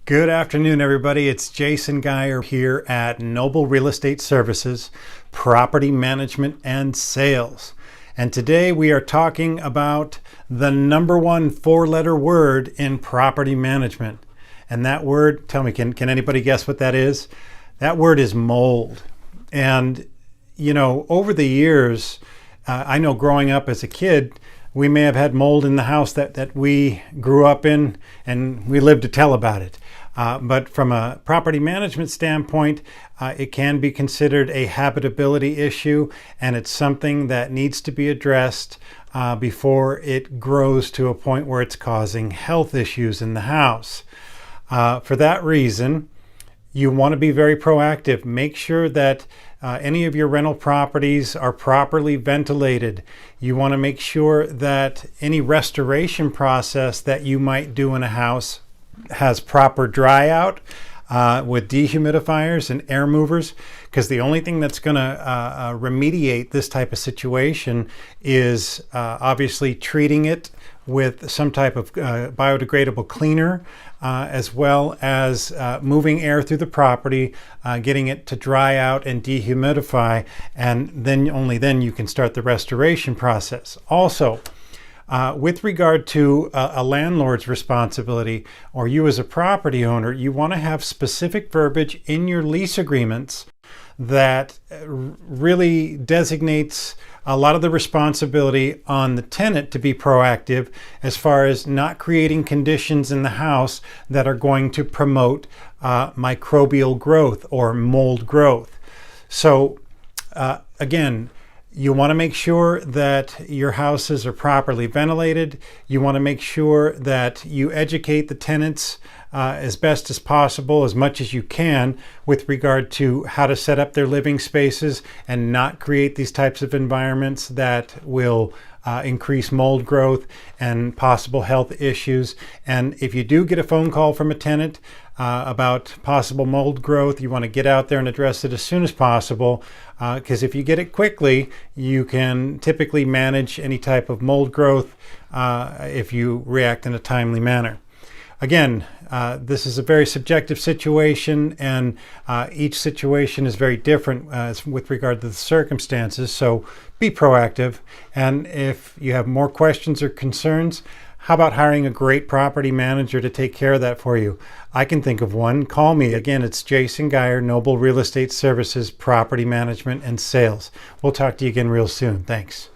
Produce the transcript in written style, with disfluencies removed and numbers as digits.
Good afternoon, everybody. It's Jason Geyer here at Noble Real Estate Services, Property Management and Sales. And today we are talking about the number one four-letter word in property management. And that word, tell me, can anybody guess what that is? That word is mold. And, you know, over the years, I know growing up as a kid, we may have had mold in the house that we grew up in, and we lived to tell about it. But from a property management standpoint, it can be considered a habitability issue, and it's something that needs to be addressed before it grows to a point where it's causing health issues in the house. For that reason, you want to be very proactive. Make sure that any of your rental properties are properly ventilated. You want to make sure that any restoration process that you might do in a house has proper dry out with dehumidifiers and air movers, because the only thing that's going to remediate this type of situation is obviously treating it with some type of biodegradable cleaner, as well as moving air through the property, getting it to dry out and dehumidify, and then only then you can start the restoration process. Also, with regard to a landlord's responsibility, or you as a property owner, you want to have specific verbiage in your lease agreements that really designates a lot of the responsibility on the tenant to be proactive as far as not creating conditions in the house that are going to promote microbial growth or mold growth. So again, you want to make sure that your houses are properly ventilated. You want to make sure that you educate the tenants as best as possible, as much as you can, with regard to how to set up their living spaces and not create these types of environments that will increase mold growth and possible health issues. And if you do get a phone call from a tenant about possible mold growth, you want to get out there and address it as soon as possible, because if you get it quickly, you can typically manage any type of mold growth if you react in a timely manner. Again, this is a very subjective situation, and each situation is very different with regard to the circumstances, so be proactive. And if you have more questions or concerns, how about hiring a great property manager to take care of that for you? I can think of one. Call me. Again, it's Jason Geyer, Noble Real Estate Services, Property Management and Sales. We'll talk to you again real soon. Thanks.